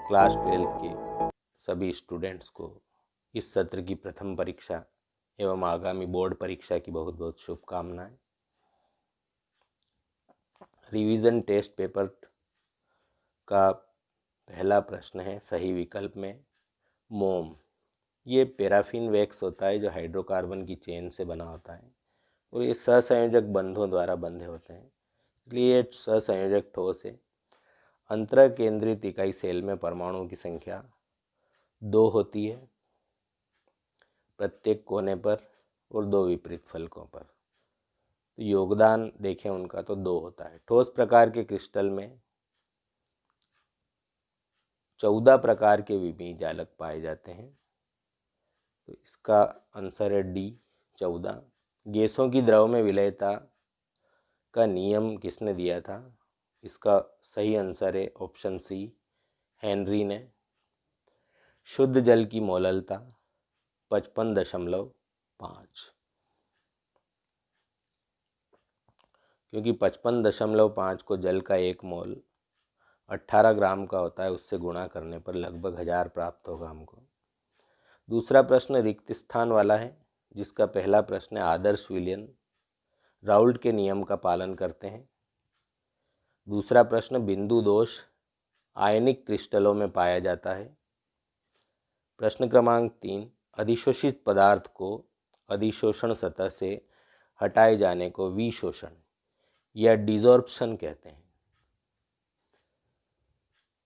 Class 12 के सभी students को इस सत्र की प्रथम परीक्षा एवं आगामी बोर्ड परीक्षा की बहुत बहुत शुभकामनाएं। रिवीजन टेस्ट पेपर का पहला प्रश्न है सही विकल्प में मोम। ये पैराफिन वैक्स होता है जो हाइड्रोकार्बन की चेन से बना होता है और ये सहसंयोजक बंधों द्वारा बंधे होते हैं, इसलिए ये सहसंयोजक ठोस है। अंतः केंद्रित इकाई सेल में परमाणुओं की संख्या 2 होती है प्रत्येक कोने पर और 2 विपरीत फलकों पर। तो योगदान देखें उनका तो 2 होता है। ठोस प्रकार के क्रिस्टल में 14 प्रकार के विमीय जालक पाए जाते हैं, तो इसका आंसर है डी 14। गैसों की द्रव में विलयता का नियम किसने दिया था? इसका सही आंसर है ऑप्शन सी हेनरी ने। शुद्ध जल की मोललता 55.5, क्योंकि 55.5 को जल का 1 मोल 18 ग्राम का होता है, उससे गुणा करने पर लगभग 1000 प्राप्त होगा हमको। दूसरा प्रश्न रिक्त स्थान वाला है, जिसका पहला प्रश्न है आदर्श विलयन राउल्ट के नियम का पालन करते हैं। दूसरा प्रश्न बिंदु दोष आयनिक क्रिस्टलों में पाया जाता है। प्रश्न क्रमांक 3 अधिशोषित पदार्थ को अधिशोषण सतह से हटाए जाने को विशोषण या डिसॉर्प्शन कहते हैं।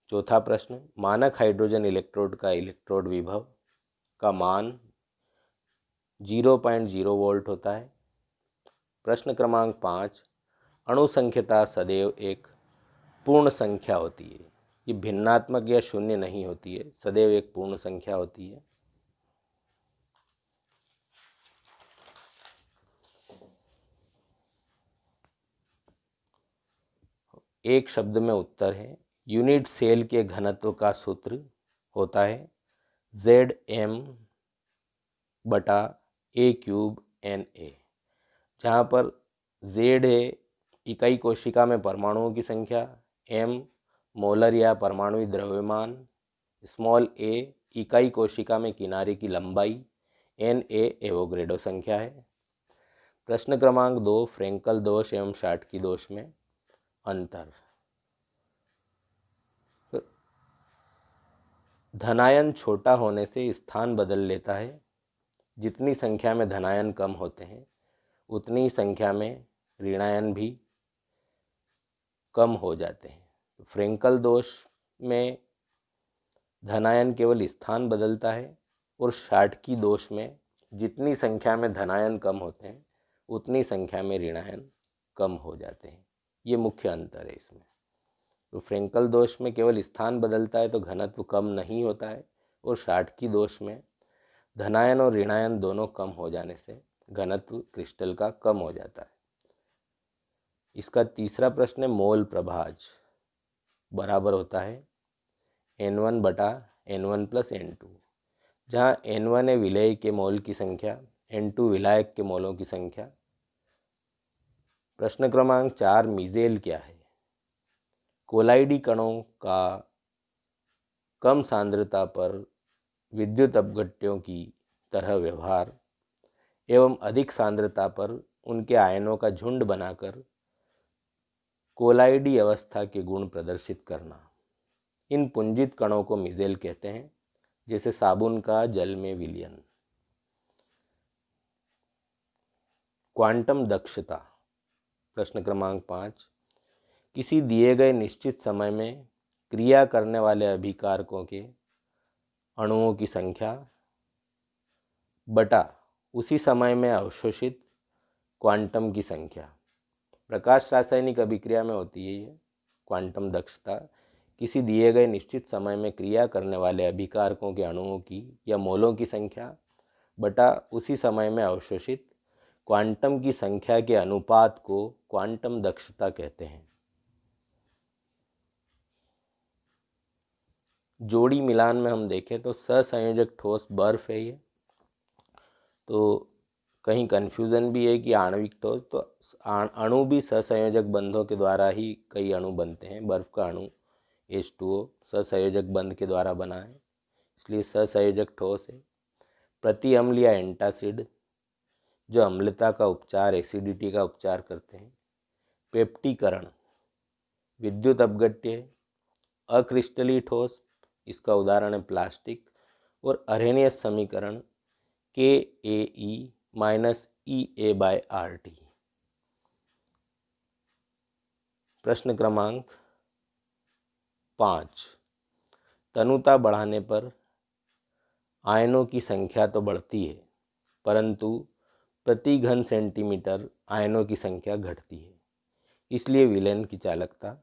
चौथा प्रश्न मानक हाइड्रोजन इलेक्ट्रोड का इलेक्ट्रोड विभव का मान 0.0 वोल्ट होता है। प्रश्न क्रमांक 5 अणु संख्यता सदैव एक पूर्ण संख्या होती है, ये भिन्नात्मक या शून्य नहीं होती है, सदैव एक पूर्ण संख्या होती है। एक शब्द में उत्तर है यूनिट सेल के घनत्व का सूत्र होता है Zm/A³Na, जहाँ पर Z है इकाई कोशिका में परमाणुओं की संख्या, M मोलर या परमाणुई द्रव्यमान, स्मॉल a इकाई कोशिका में किनारे की लंबाई, Na एवोग्रेडो संख्या है। प्रश्न क्रमांक 2 फ्रेंकल दोष एवं शाटकी दोष में अंतर। धनायन छोटा होने से स्थान बदल लेता है, जितनी संख्या में धनायन कम होते हैं उतनी संख्या में ऋणायन भी कम हो जाते हैं। फ्रेंकल दोष में धनायन केवल स्थान बदलता है और शाटकी दोष में जितनी संख्या में धनायन कम होते हैं उतनी संख्या में ऋणायन कम हो जाते हैं। ये मुख्य अंतर है इसमें। तो फ्रेंकल दोष में केवल स्थान बदलता है तो घनत्व कम नहीं होता है, और शाटकी दोष में धनायन और ऋणायन दोनों कम हो जाने से घनत्व क्रिस्टल का कम हो जाता है। इसका तीसरा प्रश्न है मोल प्रभाज बराबर होता है N1/N1+N2, जहाँ N1 है विलेय के मोल की संख्या, N2 विलायक के मोलों की संख्या। प्रश्न क्रमांक 4 मीजेल क्या है? कोलाइडी कणों का कम सांद्रता पर विद्युत अपघट्यों की तरह व्यवहार एवं अधिक सांद्रता पर उनके आयनों का झुंड बनाकर कोलाइडी अवस्था के गुण प्रदर्शित करना। इन पुंजित कणों को मिजेल कहते हैं, जैसे साबुन का जल में विलयन। क्वांटम दक्षता प्रश्न क्रमांक 5 किसी दिए गए निश्चित समय में क्रिया करने वाले अभिकारकों के अणुओं की संख्या बटा उसी समय में अवशोषित क्वांटम की संख्या। प्रकाश रासायनिक अभिक्रिया में होती है ये क्वांटम दक्षता। किसी दिए गए निश्चित समय में क्रिया करने वाले अभिकारकों के अणुओं की या मोलों की संख्या बटा उसी समय में अवशोषित क्वांटम की संख्या के अनुपात को क्वांटम दक्षता कहते हैं। जोड़ी मिलान में हम देखें तो सहसंयोजक ठोस बर्फ है ये, तो कहीं कन्फ्यूज़न भी है कि आणविक ठोस, तो अणु भी सहसंयोजक बंधों के द्वारा ही कई अणु बनते हैं। बर्फ़ का अणु H2O ससंयोजक बंध के द्वारा बना है, इसलिए ससंयोजक ठोस है। प्रति अम्ल या एंटासिड जो अम्लता का उपचार, एसिडिटी का उपचार करते हैं। पेप्टीकरण विद्युत अपघट्य है। अक्रिस्टलीय ठोस, इसका उदाहरण है प्लास्टिक। और अरहेनियस समीकरण KAE माइनस EA/RT। प्रश्न क्रमांक 5, तनुता बढ़ाने पर आयनों की संख्या तो बढ़ती है, परंतु प्रति घन सेंटीमीटर आयनों की संख्या घटती है, इसलिए विलयन की चालकता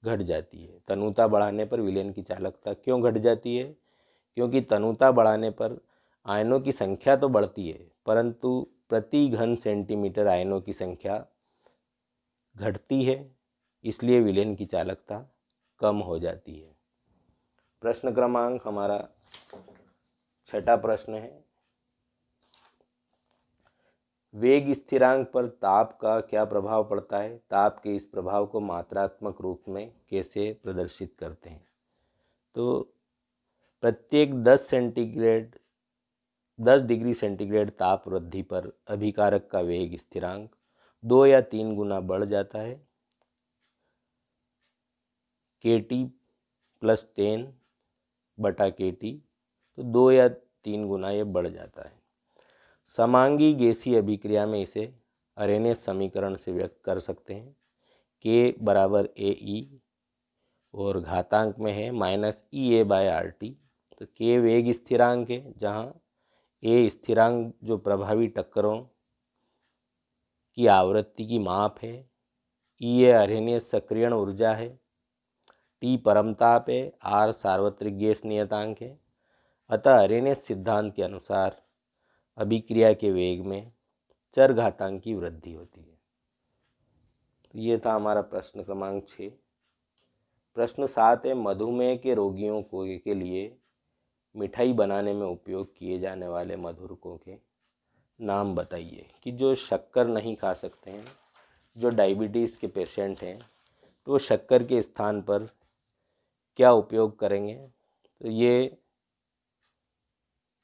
घट जाती है। तनुता बढ़ाने पर विलयन की चालकता क्यों घट जाती है? क्योंकि तनुता बढ़ाने पर आयनों की संख्या तो बढ़ती है, परंतु प्रति घन सेंटीमीटर आयनों की संख्या घटती है, इसलिए विलयन की चालकता कम हो जाती है। प्रश्न क्रमांक हमारा 6ठा प्रश्न है, वेग स्थिरांक पर ताप का क्या प्रभाव पड़ता है? ताप के इस प्रभाव को मात्रात्मक रूप में कैसे प्रदर्शित करते हैं? तो प्रत्येक 10 डिग्री सेंटीग्रेड ताप वृद्धि पर अभिकारक का वेग स्थिरांक 2 या 3 गुना बढ़ जाता है। KT + 10/KT, तो 2 या 3 गुना ये बढ़ जाता है। समांगी गैसीय अभिक्रिया में इसे अरेनियस समीकरण से व्यक्त कर सकते हैं। K = AE और घातांक में है -EA/RT। तो K वेग स्थिरांक है, जहाँ A स्थिरांक जो प्रभावी टक्करों की आवृत्ति की माप है, EA अरहेनियस सक्रियण ऊर्जा है, T परमताप है, R सार्वत्रिक गैस नियतांक है। अतः अरेनियस सिद्धांत के अनुसार अभिक्रिया के वेग में चरघातांक की वृद्धि होती है। तो ये था हमारा प्रश्न क्रमांक 6। प्रश्न 7 है, मधुमेह के रोगियों के लिए मिठाई बनाने में उपयोग किए जाने वाले मधुरकों के नाम बताइए। कि जो शक्कर नहीं खा सकते हैं, जो डायबिटीज़ के पेशेंट हैं, तो वो शक्कर के स्थान पर क्या उपयोग करेंगे? तो ये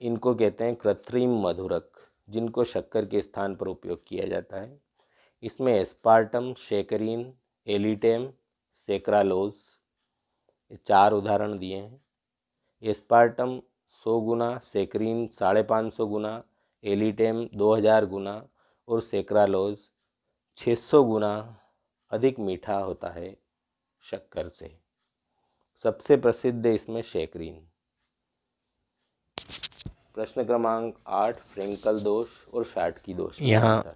इनको कहते हैं कृत्रिम मधुरक, जिनको शक्कर के स्थान पर उपयोग किया जाता है। इसमें एस्पार्टम, शेकरीन, एलिटेम, सेक्रालोज, ये 4 उदाहरण दिए हैं। एस्पार्टम 100 गुना, शेकरीन 550 गुना, एलिटेम 2000 गुना और सेक्रालोज 600 गुना अधिक मीठा होता है शक्कर से। सबसे प्रसिद्ध है इसमें शेकरीन। प्रश्न क्रमांक 8, फ्रेंकल दोष और शाटकी दोष में अंतर।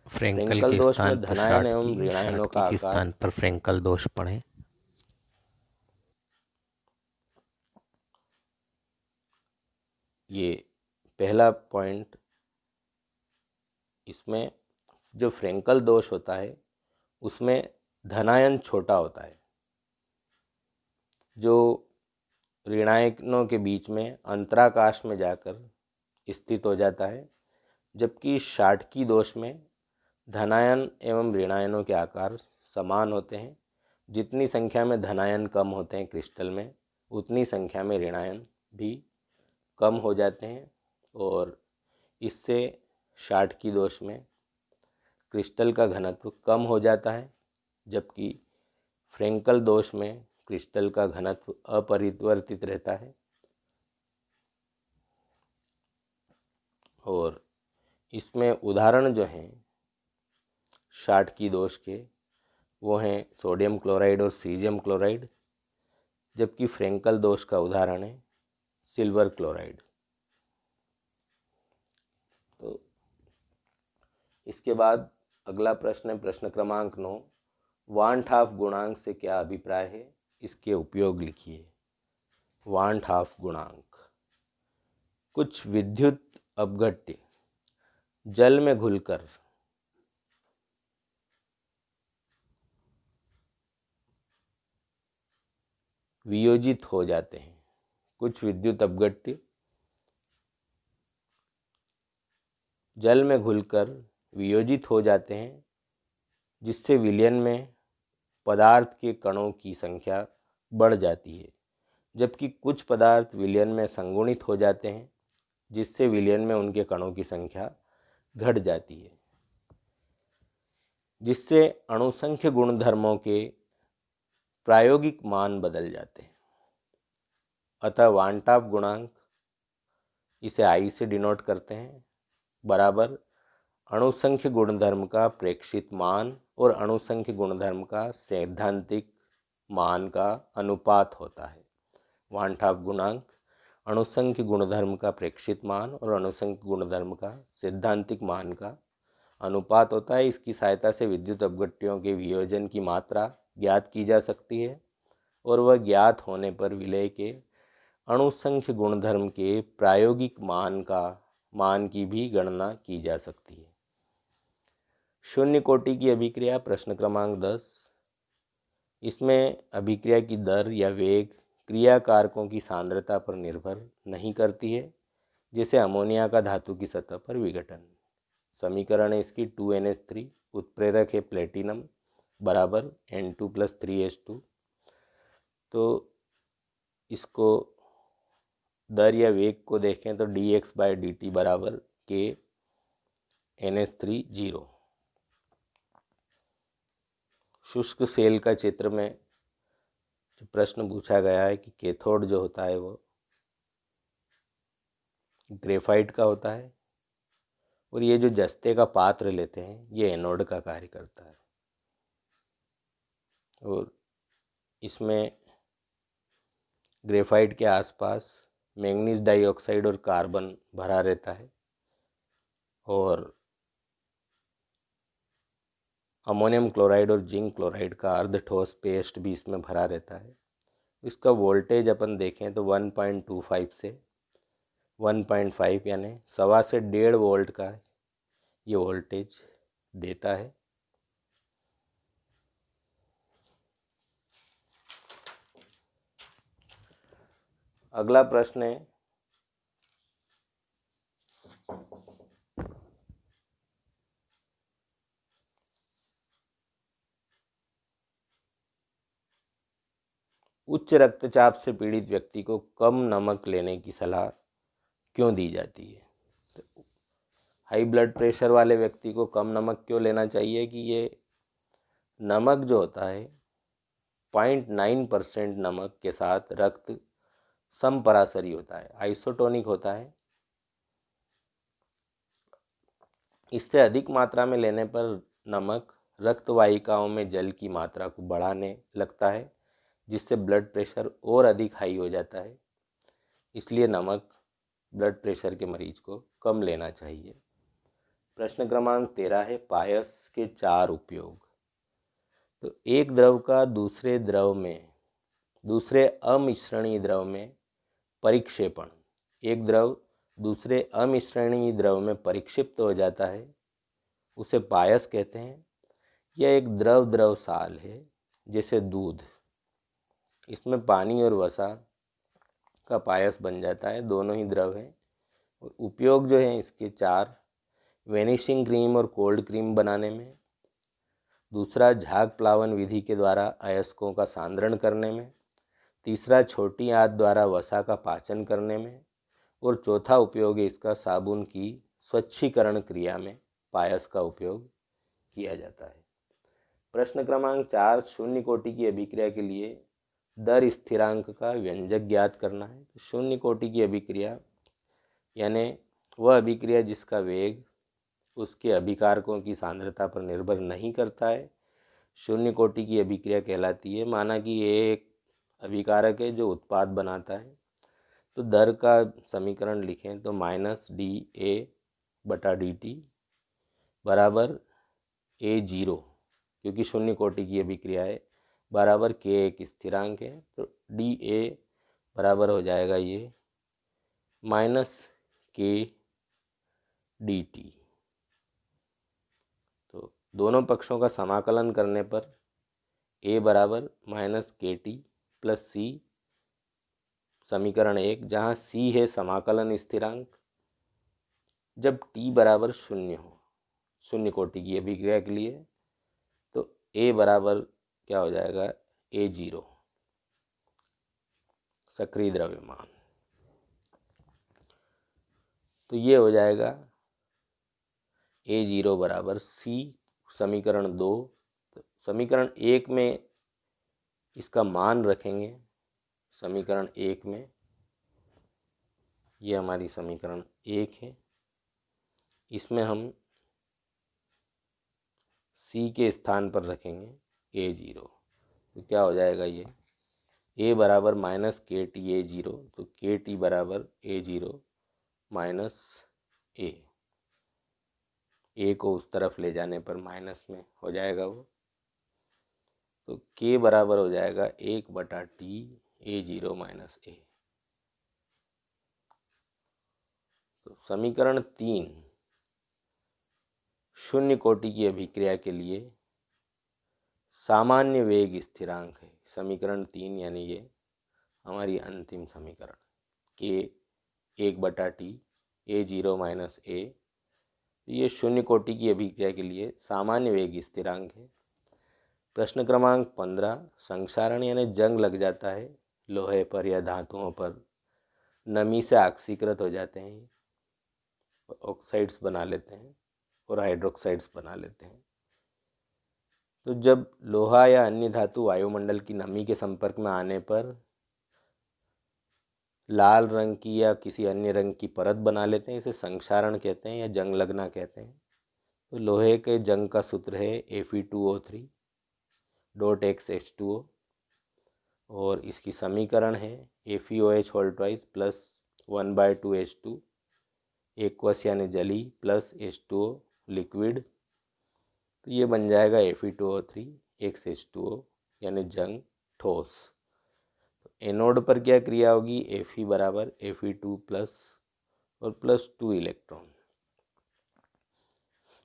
फ्रेंकल के दोष स्थान में पर धनायन एवं शाटकी, ऋणायनों का शाटकी के स्थान पर फ्रेंकल दोष पढ़ें। ये पहला पॉइंट, इसमें जो फ्रेंकल दोष होता है उसमें धनायन छोटा होता है, जो ऋणायनों के बीच में अंतराकाश में जाकर स्थित हो जाता है। जबकि शाटकी दोष में धनायन एवं ऋणायनों के आकार समान होते हैं। जितनी संख्या में धनायन कम होते हैं क्रिस्टल में, उतनी संख्या में ऋणायन भी कम हो जाते हैं, और इससे शाटकी दोष में क्रिस्टल का घनत्व कम हो जाता है। जबकि फ्रेंकल दोष में क्रिस्टल का घनत्व अपरिवर्तित रहता है। और इसमें उदाहरण जो हैं शाटकी दोष के, वो हैं सोडियम क्लोराइड और सीजियम क्लोराइड। जबकि फ्रेंकल दोष का उदाहरण है सिल्वर क्लोराइड। तो इसके बाद अगला प्रश्न है प्रश्न क्रमांक 9, वान हाफ गुणांक से क्या अभिप्राय है? इसके उपयोग लिखिए। वान हाफ गुणांक, कुछ विद्युत अपघट्य जल में घुलकर वियोजित हो जाते हैं। कुछ विद्युत अपघट्य जल में घुलकर वियोजित हो जाते हैं, जिससे विलयन में पदार्थ के कणों की संख्या बढ़ जाती है, जबकि कुछ पदार्थ विलयन में संगुणित हो जाते हैं, जिससे विलयन में उनके कणों की संख्या घट जाती है, जिससे अणुसंख्य गुणधर्मों के प्रायोगिक मान बदल जाते हैं। अतः वांटाप गुणांक, इसे I से डिनोट करते हैं, बराबर अणुसंख्य गुणधर्म का प्रेक्षित मान और अणुसंख्य गुणधर्म का सैद्धांतिक मान का अनुपात होता है। वांटाप गुणांक अणुसंख्य गुणधर्म का प्रेक्षित मान और अणुसंख्य गुणधर्म का सैद्धांतिक मान का अनुपात होता है। इसकी सहायता से विद्युत अपघट्यों के वियोजन की मात्रा ज्ञात की जा सकती है और वह ज्ञात होने पर विलय के अणुसंख्य गुणधर्म के प्रायोगिक मान की भी गणना की जा सकती है। शून्य कोटि की अभिक्रिया, प्रश्न क्रमांक 10। इसमें अभिक्रिया की दर या वेग क्रिया कारकों की सांद्रता पर निर्भर नहीं करती है, जैसे अमोनिया का धातु की सतह पर विघटन। समीकरण है इसकी 2NH3, उत्प्रेरक है प्लेटिनम, बराबर N2+3H2। तो इसको दर या वेग को देखें तो dx/dt बराबर KNH3 0। शुष्क सेल का चित्र में जो प्रश्न पूछा गया है कि कैथोड जो होता है वो ग्रेफाइट का होता है और ये जो जस्ते का पात्र लेते हैं ये एनोड का कार्य करता है, और इसमें ग्रेफाइट के आसपास मैंगनीज डाइऑक्साइड और कार्बन भरा रहता है और अमोनियम क्लोराइड और जिंक क्लोराइड का अर्ध ठोस पेस्ट भी इसमें भरा रहता है। इसका वोल्टेज अपन देखें तो 1.25 से 1.5 यानी 1.25 से 1.5 वोल्ट का ये वोल्टेज देता है। अगला प्रश्न है उच्च रक्तचाप से पीड़ित व्यक्ति को कम नमक लेने की सलाह क्यों दी जाती है। तो हाई ब्लड प्रेशर वाले व्यक्ति को कम नमक क्यों लेना चाहिए कि ये नमक जो होता है 0.9% नमक के साथ रक्त समपरासरी होता है, आइसोटोनिक होता है। इससे अधिक मात्रा में लेने पर नमक रक्त वाहिकाओं में जल की मात्रा को बढ़ाने लगता है, जिससे ब्लड प्रेशर और अधिक हाई हो जाता है। इसलिए नमक ब्लड प्रेशर के मरीज को कम लेना चाहिए। प्रश्न क्रमांक 13 है पायस के 4 उपयोग। तो एक द्रव का दूसरे अमिश्रणीय द्रव में परिक्षेपण, एक द्रव दूसरे अमिश्रणीय द्रव में परिक्षिप्त हो जाता है, उसे पायस कहते हैं। यह एक द्रव साल है, जैसे दूध, इसमें पानी और वसा का पायस बन जाता है, दोनों ही द्रव हैं। उपयोग जो है इसके 4, वेनिशिंग क्रीम और कोल्ड क्रीम बनाने में, दूसरा झाग प्लावन विधि के द्वारा अयस्कों का सांद्रण करने में, तीसरा छोटी आंत द्वारा वसा का पाचन करने में, और चौथा उपयोग है इसका साबुन की स्वच्छीकरण क्रिया में पायस का उपयोग किया जाता है। प्रश्न क्रमांक 4, शून्य कोटि की अभिक्रिया के लिए दर स्थिरांक का व्यंजक ज्ञात करना है। तो शून्य कोटि की अभिक्रिया यानी वह अभिक्रिया जिसका वेग उसके अभिकारकों की सांद्रता पर निर्भर नहीं करता है, शून्य कोटि की अभिक्रिया कहलाती है। माना कि ये एक अभिकारक है जो उत्पाद बनाता है, तो दर का समीकरण लिखें तो -dA/dt बराबर A0, क्योंकि शून्य कोटि की अभिक्रिया है, बराबर K एक स्थिरांक है, तो dA बराबर हो जाएगा ये -KdT। तो दोनों पक्षों का समाकलन करने पर A बराबर -KT + C, समीकरण 1, जहाँ C है समाकलन स्थिरांक। जब T बराबर 0 हो शून्य कोटि की अभिक्रिया के लिए, तो A बराबर क्या हो जाएगा A0। सक्रिय द्रव्यमान। तो ये हो जाएगा A0 बराबर C समीकरण 2। समीकरण 1 में इसका मान रखेंगे, समीकरण 1 में ये हमारी समीकरण 1 है, इसमें हम C के स्थान पर रखेंगे A0। तो क्या हो जाएगा ये A बराबर माइनस KT A0, तो KT बराबर A0 माइनस A को उस तरफ ले जाने पर माइनस में हो जाएगा वो, तो K बराबर हो जाएगा 1/T A0 माइनस A। तो समीकरण 3 शून्य कोटि की अभिक्रिया के लिए सामान्य वेग स्थिरांक है। समीकरण 3 यानी ये हमारी अंतिम समीकरण K 1/T A0 minus A, ये शून्य कोटि की अभिक्रिया के लिए सामान्य वेग स्थिरांक है। प्रश्न क्रमांक 15 संक्षारण यानी जंग लग जाता है लोहे पर या धातुओं पर, नमी से ऑक्सीकृत हो जाते हैं, ऑक्साइड्स बना लेते हैं और हाइड्रोक्साइड्स बना लेते हैं। तो जब लोहा या अन्य धातु वायुमंडल की नमी के संपर्क में आने पर लाल रंग की या किसी अन्य रंग की परत बना लेते हैं, इसे संक्षारण कहते हैं या जंग लगना कहते हैं। तो लोहे के जंग का सूत्र है Fe2O3.X और इसकी समीकरण है FeOH whole twice plus 1/2H2 aqueous यानी जली प्लस H2O लिक्विड। तो ये बन जाएगा Fe2O3 यानी जंग ठोस। तो एनोड पर क्या क्रिया होगी, Fe बराबर Fe2 प्लस और प्लस 2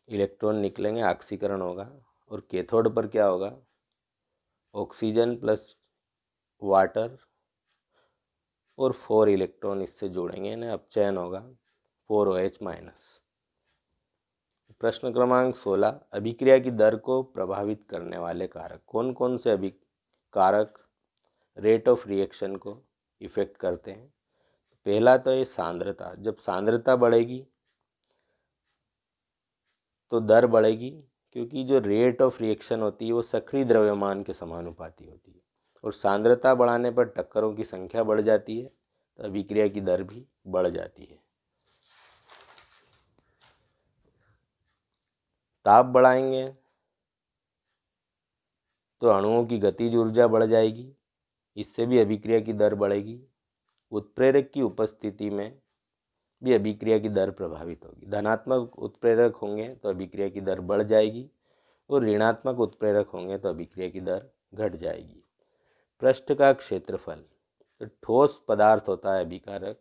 इलेक्ट्रॉन निकलेंगे, ऑक्सीकरण होगा। और कैथोड पर क्या होगा, ऑक्सीजन प्लस वाटर और 4 इलेक्ट्रॉन इससे जोड़ेंगे ना, अपचयन होगा 4OH माइनस। प्रश्न क्रमांक 16 अभिक्रिया की दर को प्रभावित करने वाले कारक कौन कौन से कारक रेट ऑफ रिएक्शन को इफेक्ट करते हैं। पहला तो ये सांद्रता, जब सांद्रता बढ़ेगी तो दर बढ़ेगी, क्योंकि जो रेट ऑफ रिएक्शन होती है वो सक्रिय द्रव्यमान के समानुपाती होती है और सांद्रता बढ़ाने पर टक्करों की संख्या बढ़ जाती है, तो अभिक्रिया की दर भी बढ़ जाती है। ताप बढ़ाएंगे तो अणुओं की गतिज ऊर्जा बढ़ जाएगी, इससे भी अभिक्रिया की दर बढ़ेगी। उत्प्रेरक की उपस्थिति में भी अभिक्रिया की दर प्रभावित होगी। धनात्मक उत्प्रेरक होंगे तो अभिक्रिया की दर बढ़ जाएगी और ऋणात्मक उत्प्रेरक होंगे तो अभिक्रिया की दर घट जाएगी। पृष्ठ का क्षेत्रफल, तो ठोस पदार्थ होता है अभिकारक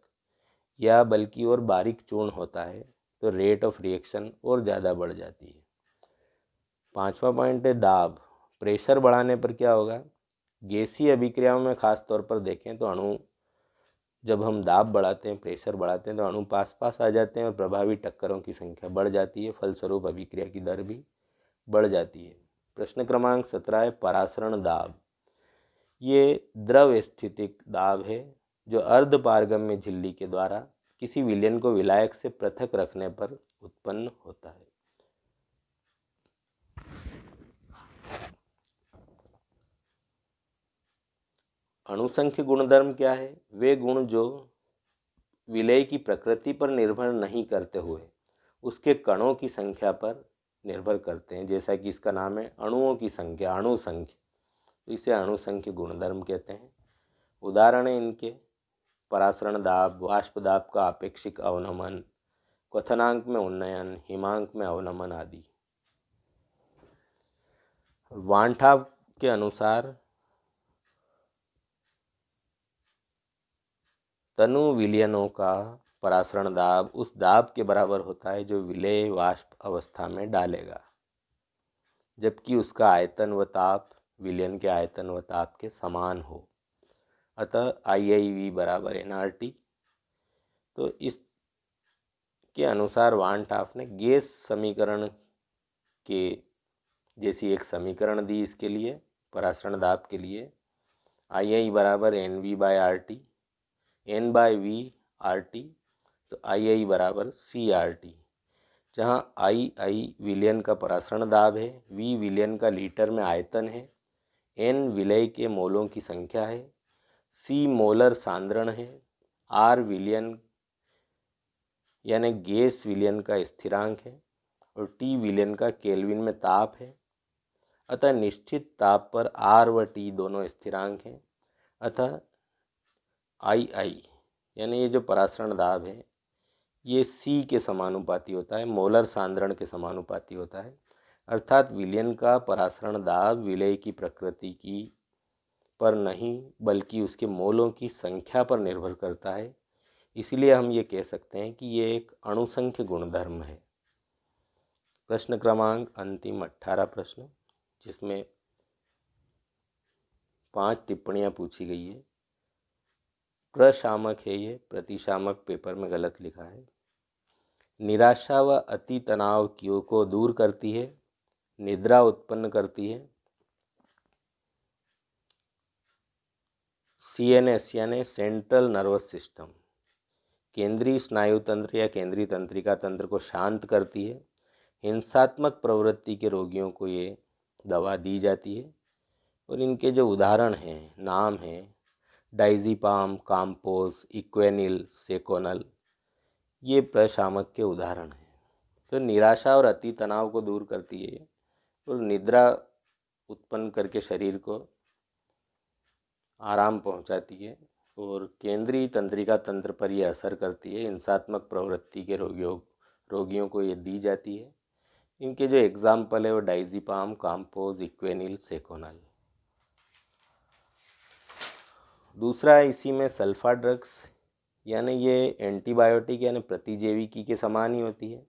या बल्कि और बारीक चूर्ण होता है तो रेट ऑफ रिएक्शन और ज़्यादा बढ़ जाती है। 5वां पॉइंट है दाब। प्रेशर बढ़ाने पर क्या होगा, गैसीय अभिक्रियाओं में खास तौर पर देखें तो अणु जब हम दाब बढ़ाते हैं, प्रेशर बढ़ाते हैं तो अणु पास पास आ जाते हैं और प्रभावी टक्करों की संख्या बढ़ जाती है, फलस्वरूप अभिक्रिया की दर भी बढ़ जाती है। प्रश्न क्रमांक 17 है परासरण दाब। ये द्रव स्थितिक दाब है जो अर्ध पारगम्य झिल्ली के द्वारा किसी विलयन को विलायक से पृथक रखने पर उत्पन्न होता है। अणुसंख्य गुणधर्म क्या है, वे गुण जो विलय की प्रकृति पर निर्भर नहीं करते हुए उसके कणों की संख्या पर निर्भर करते हैं, जैसा कि इसका नाम है अणुओं की संख्या, अणुसंख्य, तो इसे अणुसंख्य गुणधर्म कहते हैं। उदाहरण है इनके परासरण दाब, वाष्प दाब का आपेक्षिक अवनमन, क्वथनांक में उन्नयन, हिमांक में अवनमन आदि। वांठाव के अनुसार तनु विलयनों का परासरण दाब उस दाब के बराबर होता है जो विलय वाष्प अवस्था में डालेगा, जबकि उसका आयतन व ताप विलयन के आयतन व ताप के समान हो। अतः IIV बराबर nRT। तो इसके अनुसार वान टाफ ने गैस समीकरण के जैसी एक समीकरण दी इसके लिए परासरण दाब के लिए। II बराबर NV/RT N/V/RT, तो II बराबर CRT, जहाँ I विलयन का परासरण दाब है, V विलयन का लीटर में आयतन है, N विलय के मोलों की संख्या है, C मोलर सांद्रण है, R विलयन यानी गैस विलयन का स्थिरांक है और T विलयन का केल्विन में ताप है। अतः निश्चित ताप पर R व T दोनों स्थिरांक हैं। अतः II यानी ये जो परासरण दाब है ये C के समानुपाती होता है, मोलर सांद्रण के समानुपाती होता है। अर्थात विलयन का परासरण दाब विलय की प्रकृति की पर नहीं बल्कि उसके मोलों की संख्या पर निर्भर करता है। इसलिए हम ये कह सकते हैं कि ये एक अणुसंख्य गुणधर्म है। प्रश्न क्रमांक अंतिम 18 प्रश्न, जिसमें 5 टिप्पणियाँ पूछी गई है। प्रशामक है ये, प्रतिशामक पेपर में गलत लिखा है। निराशा व अति तनाव को दूर करती है, निद्रा उत्पन्न करती है। CNS यानी सेंट्रल नर्वस सिस्टम, केंद्रीय स्नायु तंत्र या केंद्रीय तंत्रिका तंत्र को शांत करती है। हिंसात्मक प्रवृत्ति के रोगियों को ये दवा दी जाती है और इनके जो उदाहरण हैं, नाम हैं डाइज़ीपाम, काम्पोस, इक्वेनिल, सेकोनल, ये प्रशामक के उदाहरण हैं। तो निराशा और अति तनाव को दूर करती है और निद्रा उत्पन्न करके शरीर को आराम पहुंचाती है और केंद्रीय तंत्रिका तंत्र पर यह असर करती है। हिंसात्मक प्रवृत्ति के रोगियों को ये दी जाती है। इनके जो एग्जाम्पल है वो डाइज़ीपाम, काम्पोज, इक्वेनिल, सेकोनल। दूसरा है इसी में सल्फा ड्रग्स, यानी ये एंटीबायोटिक यानी प्रतिजैविकी के समान ही होती है।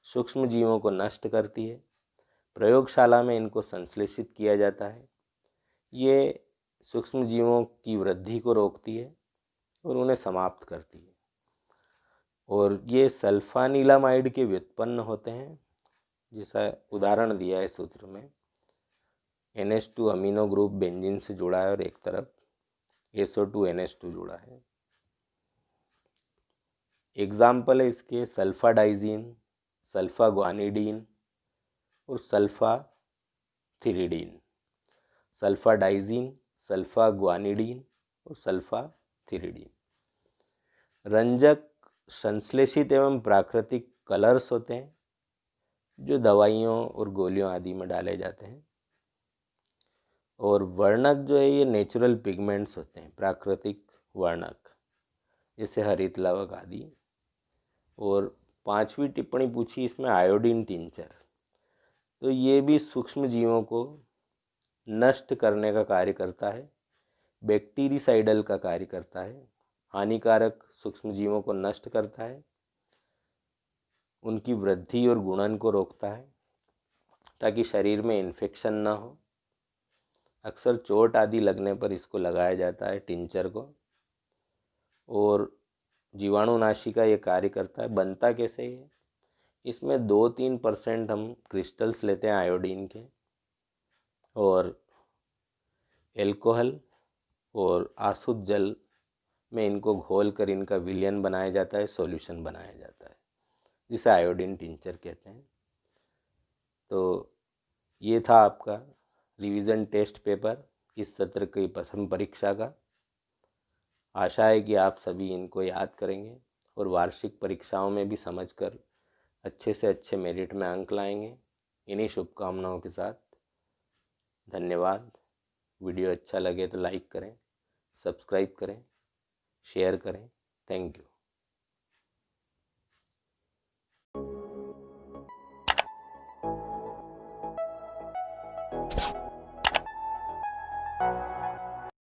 सूक्ष्म जीवों को नष्ट करती है। प्रयोगशाला में इनको संश्लेषित किया जाता है। ये सूक्ष्म जीवों की वृद्धि को रोकती है और उन्हें समाप्त करती है। और ये सल्फानिलामाइड के व्युत्पन्न होते हैं, जैसा उदाहरण दिया है सूत्र में। NH2 अमीनो ग्रुप बेंजीन से जुड़ा है और एक तरफ SO2 NH2 जुड़ा है। एग्जाम्पल है इसके सल्फाडाइजीन, सल्फाग्वानिडीन और सल्फाथिरिडीन। सल्फाडाइजीन, सल्फाग्वानिडीन और सल्फाथिरिडीन। रंजक संश्लेषित एवं प्राकृतिक कलर्स होते हैं जो दवाइयों और गोलियों आदि में डाले जाते हैं। और वर्णक जो है ये नेचुरल पिगमेंट्स होते हैं, प्राकृतिक वर्णक, जैसे हरित लवक आदि। और 5वीं टिप्पणी पूछी इसमें आयोडीन टिंचर, तो ये भी सूक्ष्म जीवों को नष्ट करने का कार्य करता है, बैक्टीरिसाइडल का कार्य करता है, हानिकारक सूक्ष्म जीवों को नष्ट करता है, उनकी वृद्धि और गुणन को रोकता है ताकि शरीर में इन्फेक्शन ना हो। अक्सर चोट आदि लगने पर इसको लगाया जाता है टिंचर को। और जीवाणुनाशी का ये कार्य करता है। बनता कैसे है? इसमें 2-3% हम क्रिस्टल्स लेते हैं आयोडीन के, और एल्कोहल और आसुत जल में इनको घोल कर इनका विलयन बनाया जाता है, सॉल्यूशन बनाया जाता है, जिसे आयोडीन टिंचर कहते हैं। तो ये था आपका रिवीजन टेस्ट पेपर इस सत्र की प्रथम परीक्षा का। आशा है कि आप सभी इनको याद करेंगे और वार्षिक परीक्षाओं में भी समझकर अच्छे से अच्छे मेरिट में अंक लाएंगे। इन्हीं शुभकामनाओं के साथ धन्यवाद। वीडियो अच्छा लगे तो लाइक करें, सब्सक्राइब करें, शेयर करें। Thank you.